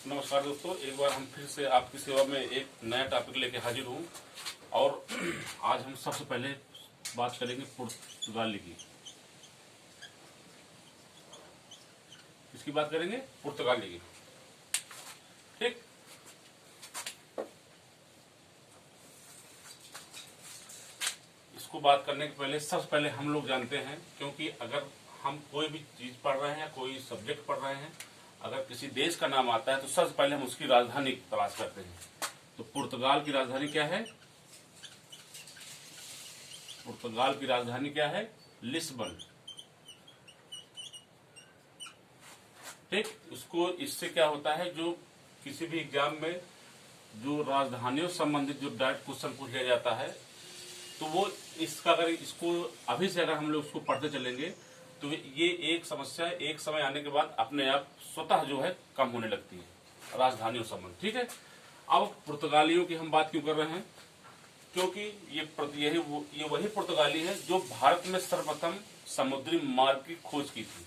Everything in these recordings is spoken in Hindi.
नमस्कार दोस्तों, एक बार हम फिर से आपकी सेवा में एक नया टॉपिक लेके हाजिर हूँ। और आज हम सबसे पहले बात करेंगे पुर्तगाली की। किसकी बात करेंगे? पुर्तगाली की। ठीक, इसको बात करने के पहले सबसे पहले हम लोग जानते हैं, क्योंकि अगर हम कोई भी चीज पढ़ रहे हैं या कोई सब्जेक्ट पढ़ रहे हैं, अगर किसी देश का नाम आता है तो सबसे पहले हम उसकी राजधानी तलाश करते हैं। तो पुर्तगाल की राजधानी क्या है? पुर्तगाल की राजधानी क्या है? लिस्बन। ठीक, उसको इससे क्या होता है, जो किसी भी एग्जाम में जो राजधानियों संबंधित जो डायरेक्ट क्वेश्चन पूछ लिया जाता है, तो वो इसका अगर इसको अभी से अगर हम लोग उसको पढ़ते चलेंगे तो ये एक समस्या एक समय आने के बाद अपने आप स्वतः जो है कम होने लगती है, राजधानियों संबंध। ठीक है, अब पुर्तगालियों की हम बात क्यों कर रहे हैं? क्योंकि ये वही पुर्तगाली है जो भारत में सर्वप्रथम समुद्री मार्ग की खोज की थी,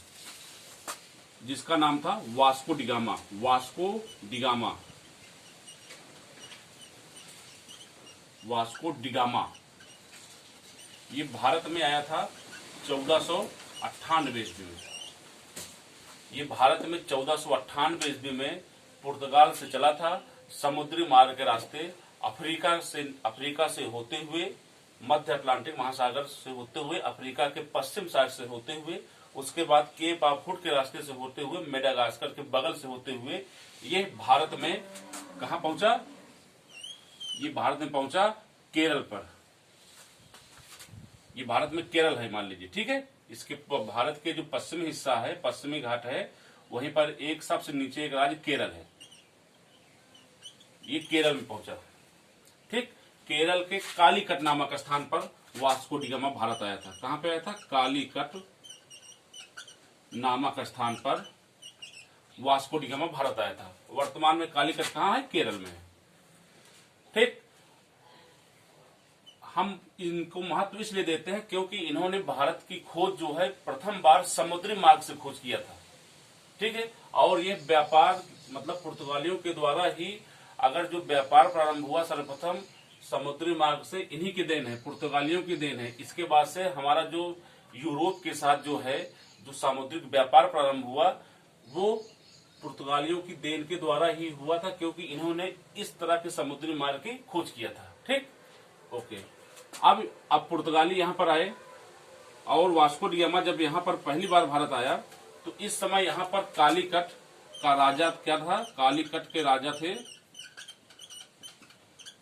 जिसका नाम था Vasco da Gama. Vasco da Gama, Vasco da Gama. ये भारत में आया था 1498 ईस्वी में। ये भारत में 1498 ईस्वी में पुर्तगाल से चला था, समुद्री मार्ग के रास्ते अफ्रीका से होते हुए, मध्य अटलांटिक महासागर से होते हुए, अफ्रीका के पश्चिम साइड से होते हुए, उसके बाद केप ऑफ गुड के रास्ते से होते हुए, मेडागास्कर के बगल से होते हुए ये भारत में कहा पहुंचा? ये भारत में पहुंचा केरल पर। ये भारत में केरल है, मान लीजिए। ठीक है, इसके भारत के जो पश्चिमी हिस्सा है, पश्चिमी घाट है, वहीं पर एक सबसे नीचे एक राज्य केरल है। ये केरल में पहुंचा। ठीक, केरल के कालीकट नामक स्थान पर वास्को डिगामा भारत आया था। कहां पे आया था? कालीकट नामक स्थान पर वास्को डिगामा भारत आया था। वर्तमान में कालीकट कहां है? केरल में है। ठीक, हम इनको महत्व इसलिए देते हैं क्योंकि इन्होंने भारत की खोज जो है प्रथम बार समुद्री मार्ग से खोज किया था। ठीक है, और ये व्यापार मतलब पुर्तगालियों के द्वारा ही अगर जो व्यापार प्रारंभ हुआ सर्वप्रथम समुद्री मार्ग से, इन्हीं की देन है, पुर्तगालियों की देन है। इसके बाद से हमारा जो यूरोप के साथ जो है जो सामुद्रिक व्यापार प्रारंभ हुआ वो पुर्तगालियों की देन के द्वारा ही हुआ था, क्योंकि इन्होंने इस तरह के समुद्री मार्ग की खोज किया था। ठीक, ओके। अब पुर्तगाली यहाँ पर आए और वास्को डिगामा जब यहाँ पर पहली बार भारत आया तो इस समय यहाँ पर कालीकट का राजा क्या था? कालीकट के राजा थे,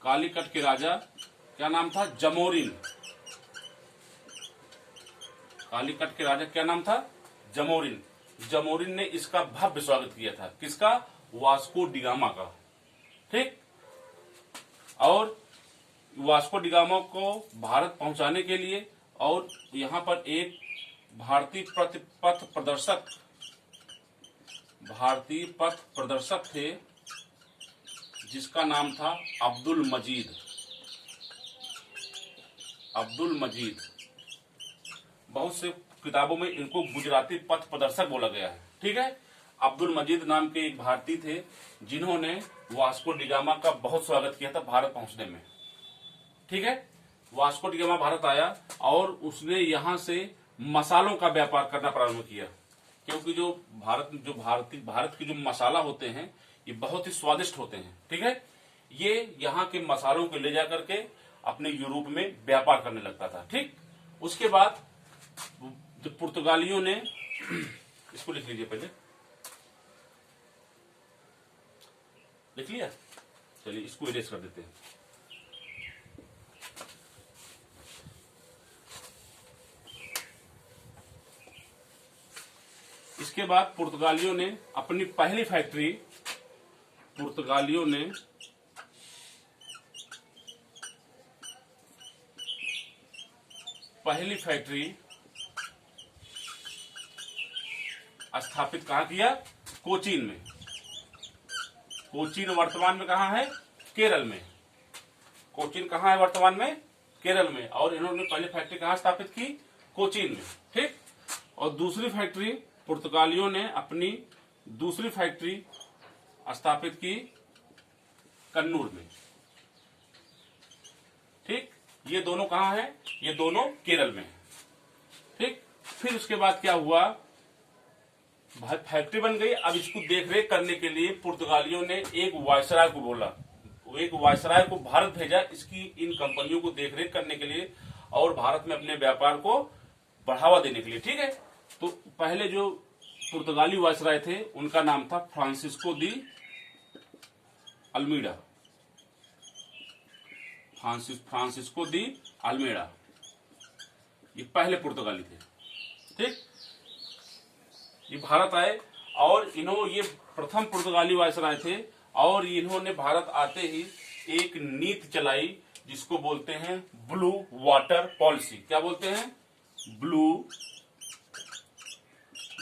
कालीकट के राजा क्या नाम था? जमोरिन। कालीकट के राजा क्या नाम था? जमोरिन। जमोरिन ने इसका भव्य स्वागत किया था। किसका? वास्को डिगामा का। ठीक, और वास्को डिगामा को भारत पहुंचाने के लिए और यहाँ पर एक भारतीय पथ प्रदर्शक थे जिसका नाम था अब्दुल मजीद। अब्दुल मजीद, बहुत से किताबों में इनको गुजराती पथ प्रदर्शक बोला गया है। ठीक है, अब्दुल मजीद नाम के एक भारतीय थे जिन्होंने वास्को डिगामा का बहुत स्वागत किया था भारत पहुंचने में। ठीक है, वास्को डिगामा भारत आया और उसने यहां से मसालों का व्यापार करना प्रारंभ किया, क्योंकि जो भारत के जो मसाला होते हैं ये बहुत ही स्वादिष्ट होते हैं। ठीक है, ये यहाँ के मसालों को ले जाकर के अपने यूरोप में व्यापार करने लगता था। ठीक, उसके बाद जो पुर्तगालियों ने इसको लिख लीजिए, पहले लिख लिया, चलिए इसको इरेज कर देते हैं। इसके बाद पुर्तगालियों ने अपनी पहली फैक्ट्री स्थापित कहां किया? कोचीन में। कोचीन वर्तमान में कहां है? केरल में। कोचीन कहां है वर्तमान में? केरल में। और इन्होंने पहली फैक्ट्री कहां स्थापित की? कोचीन में। ठीक, और दूसरी फैक्ट्री पुर्तगालियों ने अपनी दूसरी फैक्ट्री स्थापित की कन्नूर में। ठीक, ये दोनों कहां हैं? ये दोनों केरल में है। ठीक, फिर उसके बाद क्या हुआ, फैक्ट्री बन गई। अब इसको देखरेख करने के लिए पुर्तगालियों ने एक वायसराय को बोला, एक वायसराय को भारत भेजा इसकी इन कंपनियों को देखरेख करने के लिए और भारत में अपने व्यापार को बढ़ावा देने के लिए। ठीक है, तो पहले जो पुर्तगाली वायसराय थे उनका नाम था Francisco de Almeida. Francisco de Almeida, ये पहले पुर्तगाली थे। ठीक, ये भारत आए और ये प्रथम पुर्तगाली वायसराय थे और इन्होंने भारत आते ही एक नीति चलाई जिसको बोलते हैं ब्लू वाटर पॉलिसी। क्या बोलते हैं? ब्लू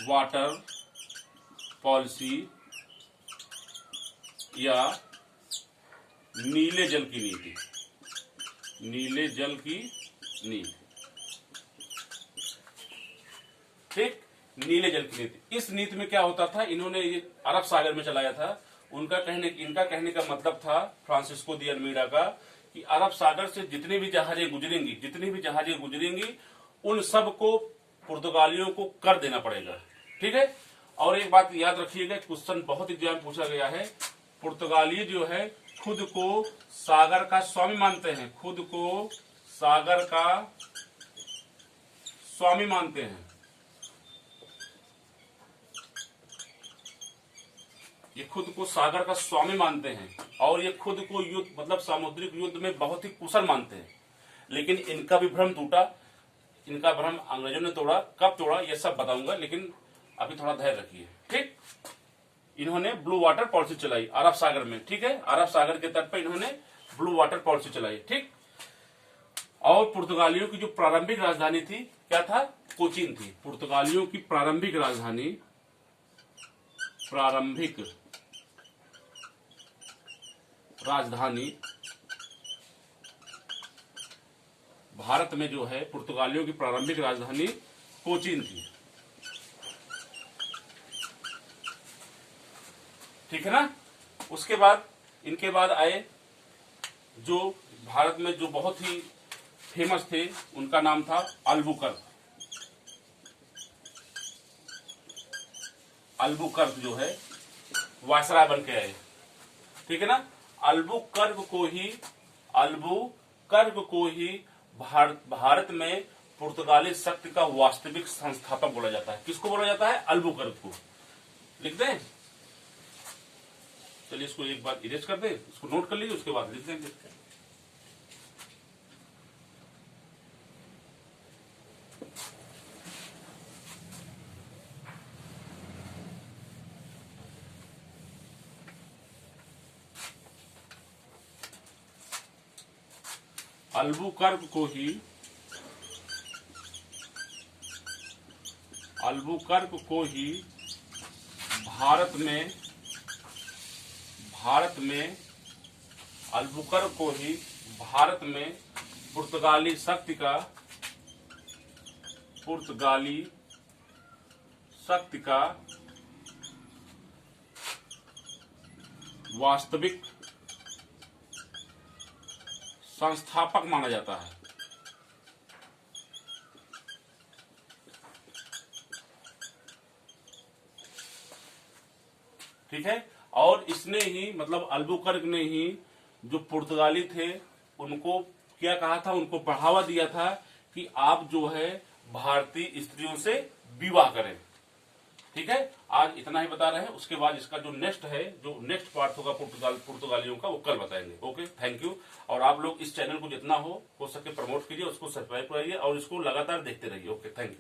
वाटर पॉलिसी या नीले जल की नीति। नीले जल की नीति, ठीक, नीले जल की नीति। इस नीति में क्या होता था, इन्होंने ये अरब सागर में चलाया था। इनका कहने का मतलब था फ्रांसिस्को दी अल्मीडा का कि अरब सागर से जितनी भी जहाजें गुजरेंगी उन सब को पुर्तगालियों को कर देना पड़ेगा। ठीक है, और एक बात याद रखिएगा, क्वेश्चन बहुत एग्जाम पूछा गया है, पुर्तगाली जो है खुद को सागर का स्वामी मानते हैं, खुद को सागर का स्वामी मानते हैं। ये खुद को सागर का स्वामी मानते हैं और ये खुद को युद्ध मतलब सामुद्रिक युद्ध में बहुत ही कुशल मानते हैं। लेकिन इनका भी भ्रम टूटा, इनका भ्रम अंग्रेजों ने तोड़ा। कब तोड़ा ये सब बताऊंगा, लेकिन अभी थोड़ा धैर्य रखिए। ठीक, इन्होंने ब्लू वाटर पॉलिसी चलाई अरब सागर में। ठीक है, अरब सागर के तट पर इन्होंने ब्लू वाटर पॉलिसी चलाई। ठीक, और पुर्तगालियों की जो प्रारंभिक राजधानी थी क्या था? कोचीन थी। पुर्तगालियों की प्रारंभिक राजधानी भारत में जो है पुर्तगालियों की प्रारंभिक राजधानी कोचीन थी। ठीक है ना। उसके बाद इनके बाद आए जो भारत में जो बहुत ही फेमस थे, उनका नाम था अल्बुकर्क। अल्बुकर्क जो है वायसराय बन के आए। ठीक है ना। अल्बुकर्क को ही भारत में पुर्तगाली शक्ति का वास्तविक संस्थापक बोला जाता है। किसको बोला जाता है? अल्बुकर्क को। लिख दें, चलिए इसको एक बार इरेज कर दें, इसको नोट कर लीजिए, उसके बाद लिख देंगे। अल्बुकर्क को ही भारत में पुर्तगाली शक्ति का वास्तविक संस्थापक माना जाता है। ठीक है। और इसने ही मतलब अल्बुकर्क ने ही जो पुर्तगाली थे उनको क्या कहा था, उनको बढ़ावा दिया था कि आप जो है भारतीय स्त्रियों से विवाह करें। ठीक है, आज इतना ही बता रहे हैं। उसके बाद इसका जो नेक्स्ट पार्ट होगा पुर्तगालियों का, वो कल बताएंगे। Okay, thank you. और आप लोग इस चैनल को जितना हो सके प्रमोट कीजिए, उसको सब्सक्राइब कराइए और इसको लगातार देखते रहिए। Okay, thank you.